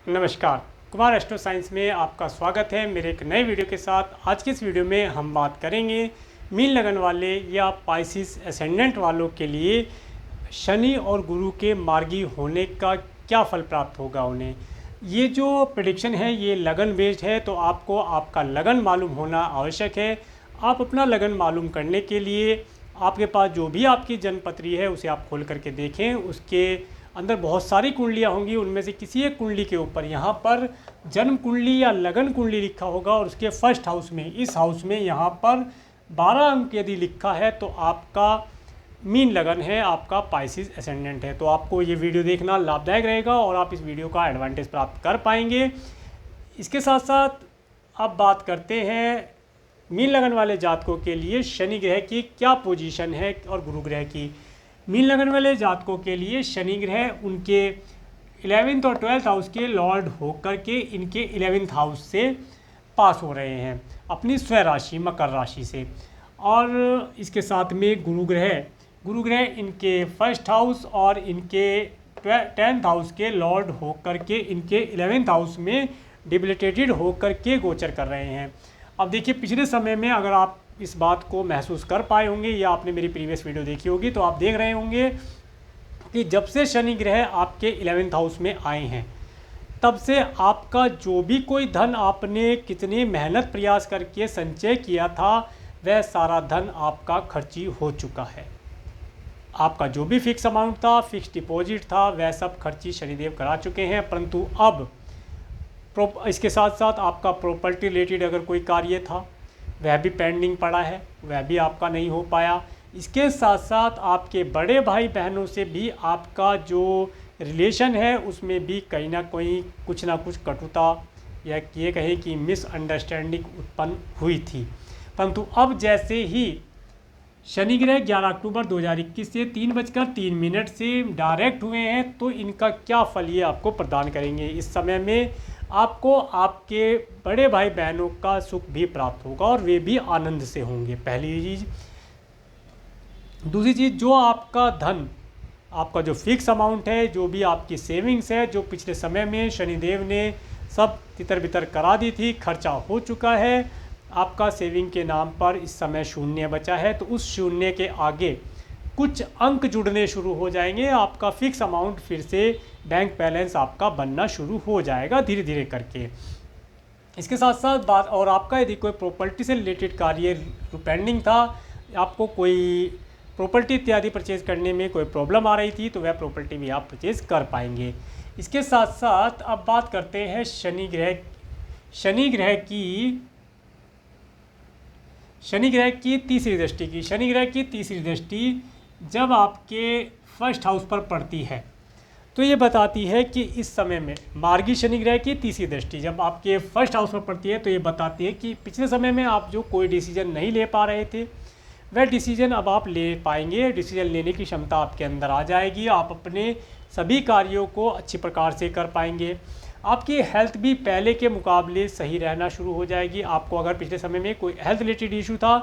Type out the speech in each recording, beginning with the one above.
नमस्कार, Kumar astro science में आपका स्वागत है मेरे एक नए वीडियो के साथ। आज की इस वीडियो में हम बात करेंगे मीन लगन वाले या पाइसिस एसेंडेंट वालों के लिए शनि और गुरु के मार्गी होने का क्या फल प्राप्त होगा उन्हें। ये जो प्रेडिक्शन है ये लगन बेस्ड है, तो आपको आपका लगन मालूम होना आवश्यक है। आप अपना लगन मालूम करने के लिए आपके पास जो भी आपकी जन्मपत्री है उसे आप खोल करके देखें। उसके अंदर बहुत सारी कुंडलियाँ होंगी, उनमें से किसी एक कुंडली के ऊपर यहाँ पर जन्म कुंडली या लगन कुंडली लिखा होगा और उसके फर्स्ट हाउस में, इस हाउस में यहाँ पर 12 अंक यदि लिखा है तो आपका मीन लगन है, आपका पाइसिस एसेंडेंट है। तो आपको ये वीडियो देखना लाभदायक रहेगा और आप इस वीडियो का एडवांटेज प्राप्त कर पाएंगे। इसके साथ साथ अब बात करते हैं मीन लगन वाले जातकों के लिए शनि ग्रह की क्या पोजीशन है और गुरु ग्रह की। मीन लगन वाले जातकों के लिए शनि ग्रह उनके 11th और 12th हाउस के लॉर्ड होकर के इनके 11th हाउस से पास हो रहे हैं अपनी स्वयं राशि मकर राशि से। और इसके साथ में गुरु ग्रह इनके फर्स्ट हाउस और इनके 10th हाउस के लॉर्ड होकर के इनके 11th हाउस में डिबिलिटेटेड होकर के गोचर कर रहे हैं। अब देखिए, पिछले समय में अगर आप इस बात को महसूस कर पाए होंगे या आपने मेरी प्रीवियस वीडियो देखी होगी तो आप देख रहे होंगे कि जब से शनि ग्रह आपके 11th हाउस में आए हैं तब से आपका जो भी कोई धन आपने कितनी मेहनत प्रयास करके संचय किया था वह सारा धन आपका खर्ची हो चुका है। आपका जो भी फिक्स अमाउंट था, फिक्स डिपॉजिट था, वह सब खर्ची शनिदेव करा चुके हैं। परंतु अब इसके साथ साथ आपका प्रॉपर्टी रिलेटेड अगर कोई कार्य था वह भी पेंडिंग पड़ा है, वह भी आपका नहीं हो पाया। इसके साथ साथ आपके बड़े भाई बहनों से भी आपका जो रिलेशन है उसमें भी कहीं ना कहीं कुछ ना कुछ कटुता या ये कहें कि मिसअंडरस्टैंडिंग उत्पन्न हुई थी। परंतु अब जैसे ही शनि ग्रह 11 अक्टूबर 2021 से 3:03 से डायरेक्ट हुए हैं तो इनका क्या फल ये आपको प्रदान करेंगे। इस समय में आपको आपके बड़े भाई बहनों का सुख भी प्राप्त होगा और वे भी आनंद से होंगे, पहली चीज़। दूसरी चीज़, जो आपका धन, आपका जो फिक्स अमाउंट है, जो भी आपकी सेविंग्स है, जो पिछले समय में शनिदेव ने सब तितर बितर करा दी थी, खर्चा हो चुका है। आपका सेविंग के नाम पर इस समय शून्य बचा है, तो उस शून्य के आगे कुछ अंक जुड़ने शुरू हो जाएंगे। आपका फिक्स अमाउंट फिर से बैंक बैलेंस आपका बनना शुरू हो जाएगा धीरे धीरे करके। इसके साथ साथ बात, और आपका यदि कोई प्रॉपर्टी से रिलेटेड कार्य पेंडिंग था, आपको कोई प्रॉपर्टी इत्यादि परचेज करने में कोई प्रॉब्लम आ रही थी तो वह प्रॉपर्टी भी आप परचेज कर पाएंगे। इसके साथ साथ अब बात करते हैं शनि ग्रह की तीसरी दृष्टि की। शनि ग्रह की तीसरी दृष्टि जब आपके फर्स्ट हाउस पर पड़ती है तो ये बताती है कि इस समय में मार्गी शनि ग्रह की तीसरी दृष्टि जब आपके फर्स्ट हाउस पर पड़ती है तो ये बताती है कि पिछले समय में आप जो कोई डिसीजन नहीं ले पा रहे थे वह डिसीजन अब आप ले पाएंगे। डिसीजन लेने की क्षमता आपके अंदर आ जाएगी, आप अपने सभी कार्यों को अच्छी प्रकार से कर पाएंगे। आपकी हेल्थ भी पहले के मुकाबले सही रहना शुरू हो जाएगी। आपको अगर पिछले समय में कोई हेल्थ रिलेटेड इशू था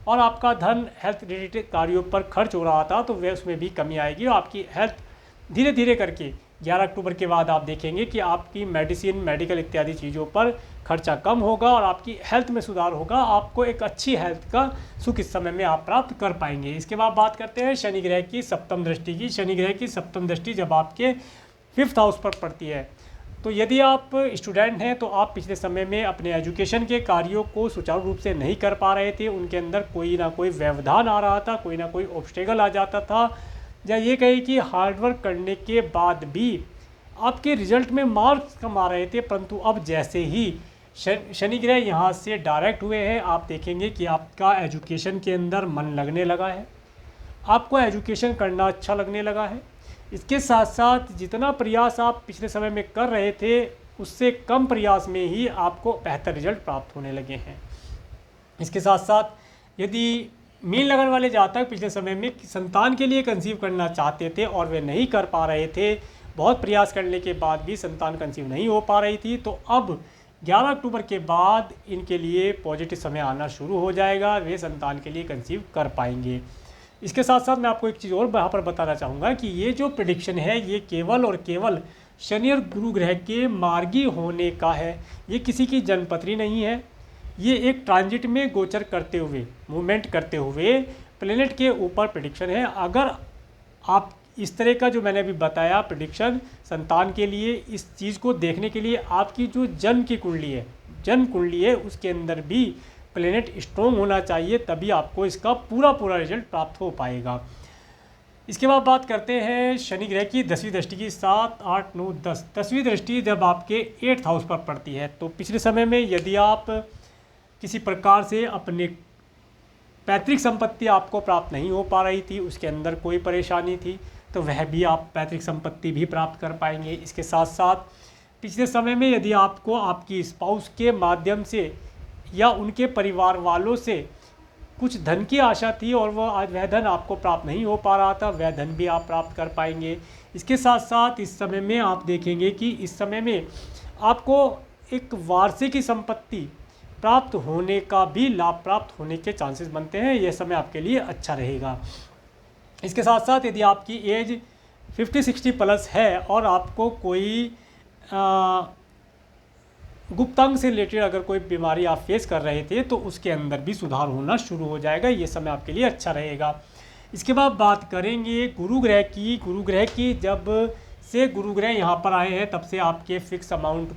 और आपका धन हेल्थ रिलेटेड कार्यों पर खर्च हो रहा था तो वह उसमें भी कमी आएगी और आपकी हेल्थ धीरे धीरे करके 11 अक्टूबर के बाद आप देखेंगे कि आपकी मेडिकल इत्यादि चीज़ों पर खर्चा कम होगा और आपकी हेल्थ में सुधार होगा। आपको एक अच्छी हेल्थ का सुख इस समय में आप प्राप्त कर पाएंगे। इसके बाद बात करते हैं शनि ग्रह की सप्तम दृष्टि की। शनि ग्रह की सप्तम दृष्टि जब आपके 5th हाउस पर पड़ती है तो यदि आप स्टूडेंट हैं तो आप पिछले समय में अपने एजुकेशन के कार्यों को सुचारू रूप से नहीं कर पा रहे थे, उनके अंदर कोई ना कोई व्यवधान आ रहा था, कोई ना कोई ऑब्स्टेकल आ जाता था, या ये कहें कि हार्डवर्क करने के बाद भी आपके रिजल्ट में मार्क्स कम आ रहे थे। परंतु अब जैसे ही शनि ग्रह यहाँ से डायरेक्ट हुए हैं आप देखेंगे कि आपका एजुकेशन के अंदर मन लगने लगा है, आपको एजुकेशन करना अच्छा लगने लगा है। इसके साथ साथ जितना प्रयास आप पिछले समय में कर रहे थे उससे कम प्रयास में ही आपको बेहतर रिजल्ट प्राप्त होने लगे हैं। इसके साथ साथ यदि मीन लगन वाले जातक पिछले समय में संतान के लिए कंसीव करना चाहते थे और वे नहीं कर पा रहे थे, बहुत प्रयास करने के बाद भी संतान कंसीव नहीं हो पा रही थी, तो अब 11 अक्टूबर के बाद इनके लिए पॉजिटिव समय आना शुरू हो जाएगा, वे संतान के लिए कंसीव कर पाएंगे। इसके साथ साथ मैं आपको एक चीज़ और यहाँ पर बताना चाहूँगा कि ये जो प्रेडिक्शन है ये केवल और केवल शनि और गुरु ग्रह के मार्गी होने का है। ये किसी की जन्मपत्री नहीं है, ये एक ट्रांजिट में गोचर करते हुए, मूवमेंट करते हुए प्लेनेट के ऊपर प्रेडिक्शन है। अगर आप इस तरह का जो मैंने अभी बताया प्रेडिक्शन संतान के लिए, इस चीज़ को देखने के लिए आपकी जो जन्म की कुंडली है उसके अंदर भी प्लेनेट स्ट्रॉन्ग होना चाहिए, तभी आपको इसका पूरा रिजल्ट प्राप्त हो पाएगा। इसके बाद बात करते हैं शनि ग्रह की 10वीं दृष्टि की। 7, 8, 9, 10 10वीं दृष्टि जब आपके 8th हाउस पर पड़ती है, तो पिछले समय में यदि आप किसी प्रकार से अपने पैतृक संपत्ति आपको प्राप्त नहीं हो पा रही थी, उसके अंदर कोई परेशानी थी, तो वह भी आप पैतृक संपत्ति भी प्राप्त कर पाएंगे। इसके साथ साथ पिछले समय में यदि आपको आपकी स्पाउस के माध्यम से या उनके परिवार वालों से कुछ धन की आशा थी और वह धन आपको प्राप्त नहीं हो पा रहा था, वह धन भी आप प्राप्त कर पाएंगे। इसके साथ साथ इस समय में आप देखेंगे कि इस समय में आपको एक वार्षिक संपत्ति प्राप्त होने का भी लाभ प्राप्त होने के चांसेस बनते हैं। यह समय आपके लिए अच्छा रहेगा। इसके साथ साथ यदि आपकी एज 50-60 प्लस है और आपको कोई गुप्तांग से रिलेटेड अगर कोई बीमारी आप फेस कर रहे थे, तो उसके अंदर भी सुधार होना शुरू हो जाएगा। ये समय आपके लिए अच्छा रहेगा। इसके बाद बात करेंगे गुरु ग्रह की। जब से गुरु ग्रह यहाँ पर आए हैं, तब से आपके फिक्स अमाउंट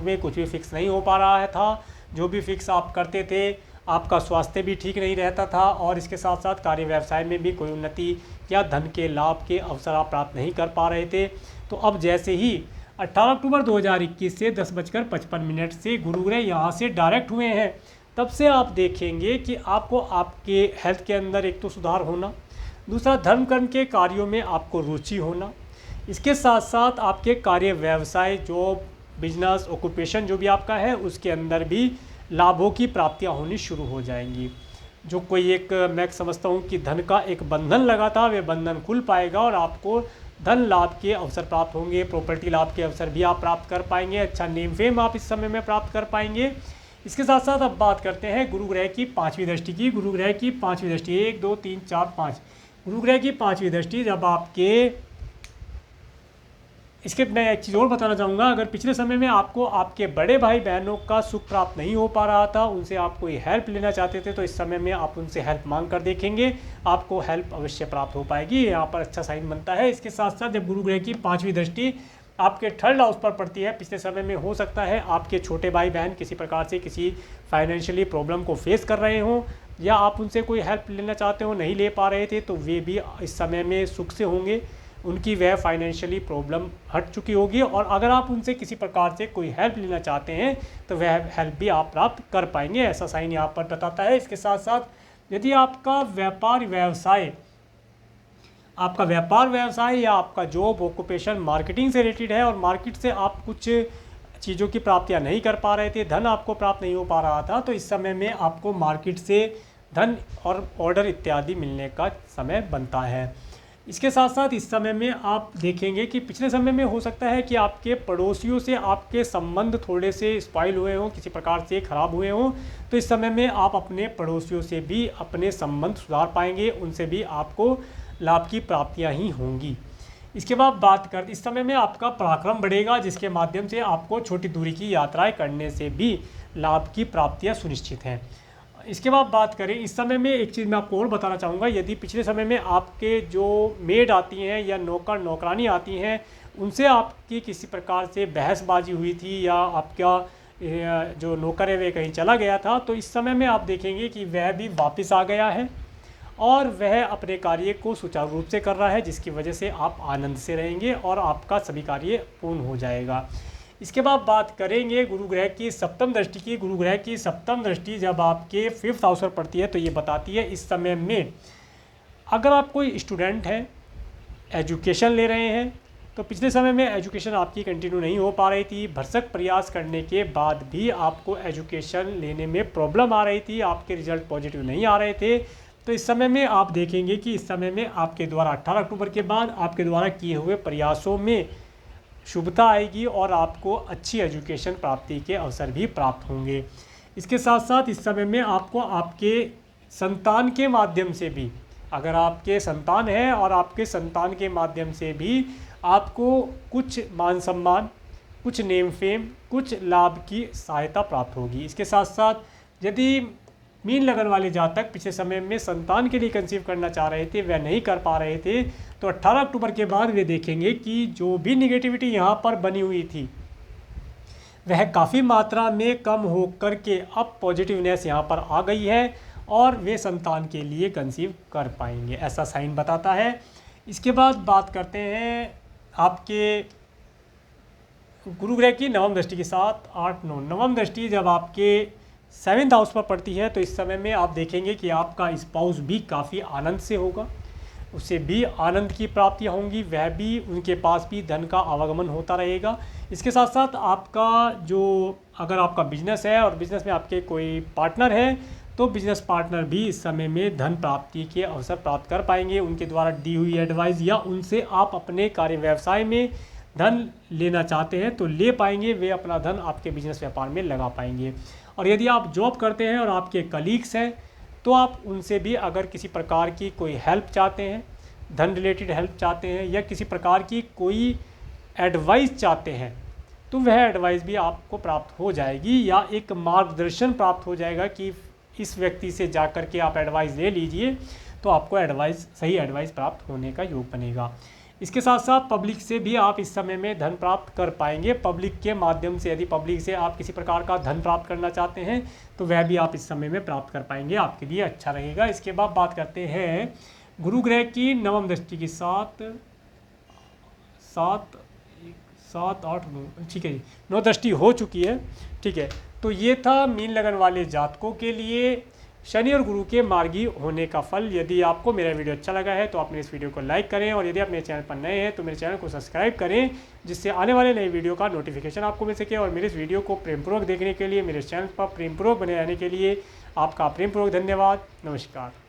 में कुछ भी फिक्स नहीं हो पा रहा था। जो भी फिक्स आप करते थे, आपका स्वास्थ्य भी ठीक नहीं रहता था, और इसके साथ साथ कार्य व्यवसाय में भी कोई उन्नति या धन के लाभ के अवसर आप प्राप्त नहीं कर पा रहे थे। तो अब जैसे ही 18 अक्टूबर 2021 से 10:55 से गुरु ग्रह यहाँ से डायरेक्ट हुए हैं, तब से आप देखेंगे कि आपको आपके हेल्थ के अंदर एक तो सुधार होना, दूसरा धर्म कर्म के कार्यों में आपको रुचि होना, इसके साथ साथ आपके कार्य व्यवसाय, जॉब, बिजनेस, ऑक्यूपेशन जो भी आपका है, उसके अंदर भी लाभों की प्राप्तियाँ होनी शुरू हो जाएंगी। जो कोई एक मैं समझता हूँ कि धन का एक बंधन लगा था, वह बंधन खुल पाएगा और आपको धन लाभ के अवसर प्राप्त होंगे। प्रॉपर्टी लाभ के अवसर भी आप प्राप्त कर पाएंगे। अच्छा नेम फेम आप इस समय में प्राप्त कर पाएंगे। इसके साथ साथ अब बात करते हैं गुरु ग्रह की 5वीं दृष्टि की। गुरु ग्रह की 5वीं दृष्टि 1, 2, 3, 4, 5 गुरु ग्रह की 5वीं दृष्टि जब आपके, इसके मैं एक चीज़ और बताना चाहूँगा। अगर पिछले समय में आपको आपके बड़े भाई बहनों का सुख प्राप्त नहीं हो पा रहा था, उनसे आप कोई हेल्प लेना चाहते थे, तो इस समय में आप उनसे हेल्प मांग कर देखेंगे, आपको हेल्प अवश्य प्राप्त हो पाएगी। यहाँ पर अच्छा साइन बनता है। इसके साथ साथ जब गुरु ग्रह की 5वीं दृष्टि आपके 3rd हाउस पर पड़ती है, पिछले समय में हो सकता है आपके छोटे भाई बहन किसी प्रकार से किसी फाइनेंशियली प्रॉब्लम को फेस कर रहे हों, या आप उनसे कोई हेल्प लेना चाहते हो, नहीं ले पा रहे थे, तो वे भी इस समय में सुख से होंगे। उनकी वह फाइनेंशियली प्रॉब्लम हट चुकी होगी, और अगर आप उनसे किसी प्रकार से कोई हेल्प लेना चाहते हैं, तो वह हेल्प भी आप प्राप्त कर पाएंगे। ऐसा साइन यहाँ पर बताता है। इसके साथ साथ यदि आपका व्यापार व्यवसाय या आपका जॉब, ऑक्यूपेशन मार्केटिंग से रिलेटेड है, और मार्केट से आप कुछ चीज़ों की प्राप्तियाँ नहीं कर पा रहे थे, धन आपको प्राप्त नहीं हो पा रहा था, तो इस समय में आपको मार्केट से धन और ऑर्डर इत्यादि मिलने का समय बनता है। इसके साथ साथ इस समय में आप देखेंगे कि पिछले समय में हो सकता है कि आपके पड़ोसियों से आपके संबंध थोड़े से स्पॉइल हुए हों, किसी प्रकार से खराब हुए हों, तो इस समय में आप अपने पड़ोसियों से भी अपने संबंध सुधार पाएंगे, उनसे भी आपको लाभ की प्राप्तियां ही होंगी। इसके बाद बात कर, इस समय में आपका पराक्रम बढ़ेगा, जिसके माध्यम से आपको छोटी दूरी की यात्राएँ करने से भी लाभ की प्राप्तियाँ सुनिश्चित हैं। इसके बाद बात करें, इस समय में एक चीज़ मैं आपको और बताना चाहूँगा। यदि पिछले समय में आपके जो मेड आती हैं या नौकर नौकरानी आती हैं, उनसे आपकी किसी प्रकार से बहसबाजी हुई थी, या आपका जो नौकर है वह कहीं चला गया था, तो इस समय में आप देखेंगे कि वह भी वापस आ गया है और वह अपने कार्य को सुचारू रूप से कर रहा है, जिसकी वजह से आप आनंद से रहेंगे और आपका सभी कार्य पूर्ण हो जाएगा। इसके बाद बात करेंगे गुरु ग्रह की 7वीं दृष्टि की। गुरु ग्रह की 7वीं दृष्टि जब आपके 5th हाउस पर पड़ती है, तो ये बताती है इस समय में अगर आप कोई स्टूडेंट हैं, एजुकेशन ले रहे हैं, तो पिछले समय में एजुकेशन आपकी कंटिन्यू नहीं हो पा रही थी, भरसक प्रयास करने के बाद भी आपको एजुकेशन लेने में प्रॉब्लम आ रही थी, आपके रिजल्ट पॉजिटिव नहीं आ रहे थे, तो इस समय में आप देखेंगे कि इस समय में आपके द्वारा 18 अक्टूबर के बाद आपके द्वारा किए हुए प्रयासों में शुभता आएगी और आपको अच्छी एजुकेशन प्राप्ति के अवसर भी प्राप्त होंगे। इसके साथ साथ इस समय में आपको आपके संतान के माध्यम से भी, अगर आपके संतान है और आपके संतान के माध्यम से भी आपको कुछ मान सम्मान, कुछ नेम फेम, कुछ लाभ की सहायता प्राप्त होगी। इसके साथ साथ यदि मीन लगन वाले जातक पिछले समय में संतान के लिए कंसीव करना चाह रहे थे, वह नहीं कर पा रहे थे, तो 18 अक्टूबर के बाद वे देखेंगे कि जो भी निगेटिविटी यहाँ पर बनी हुई थी वह काफ़ी मात्रा में कम हो कर के अब पॉजिटिवनेस यहाँ पर आ गई है और वे संतान के लिए कंसीव कर पाएंगे, ऐसा साइन बताता है। इसके बाद बात करते हैं आपके गुरु ग्रह की नवम दृष्टि के साथ 8-9। नवम दृष्टि जब आपके 7th हाउस पर पड़ती है तो इस समय में आप देखेंगे कि आपका स्पाउस भी काफ़ी आनंद से होगा, उससे भी आनंद की प्राप्तियाँ होंगी, वह भी उनके पास भी धन का आवागमन होता रहेगा। इसके साथ साथ आपका जो अगर आपका बिजनेस है और बिजनेस में आपके कोई पार्टनर है तो बिजनेस पार्टनर भी इस समय में धन प्राप्ति के अवसर प्राप्त कर पाएंगे। उनके द्वारा दी हुई एडवाइस या उनसे आप अपने कार्य व्यवसाय में धन लेना चाहते हैं तो ले पाएंगे, वे अपना धन आपके बिजनेस व्यापार में लगा पाएंगे। और यदि आप जॉब करते हैं और आपके कलीग्स हैं तो आप उनसे भी अगर किसी प्रकार की कोई हेल्प चाहते हैं, धन रिलेटेड हेल्प चाहते हैं या किसी प्रकार की कोई एडवाइस चाहते हैं तो वह एडवाइस भी आपको प्राप्त हो जाएगी या एक मार्गदर्शन प्राप्त हो जाएगा कि इस व्यक्ति से जा कर के आप एडवाइस ले लीजिए, तो आपको सही एडवाइस प्राप्त होने का योग बनेगा। इसके साथ साथ पब्लिक से भी आप इस समय में धन प्राप्त कर पाएंगे। पब्लिक के माध्यम से यदि पब्लिक से आप किसी प्रकार का धन प्राप्त करना चाहते हैं तो वह भी आप इस समय में प्राप्त कर पाएंगे, आपके लिए अच्छा रहेगा। इसके बाद बात करते हैं गुरु ग्रह की नवम दृष्टि के साथ 7, 8, 9, ठीक है जी, 9 दृष्टि हो चुकी है, ठीक है। तो ये था मीन लगन वाले जातकों के लिए शनि और गुरु के मार्गी होने का फल। यदि आपको मेरा वीडियो अच्छा लगा है तो आप मेरे इस वीडियो को लाइक करें और यदि आप मेरे चैनल पर नए हैं तो मेरे चैनल को सब्सक्राइब करें, जिससे आने वाले नए वीडियो का नोटिफिकेशन आपको मिल सके। और मेरे इस वीडियो को प्रेमपूर्वक देखने के लिए, मेरे चैनल पर प्रेमपूर्वक बने रहने के लिए आपका प्रेमपूर्वक धन्यवाद। नमस्कार।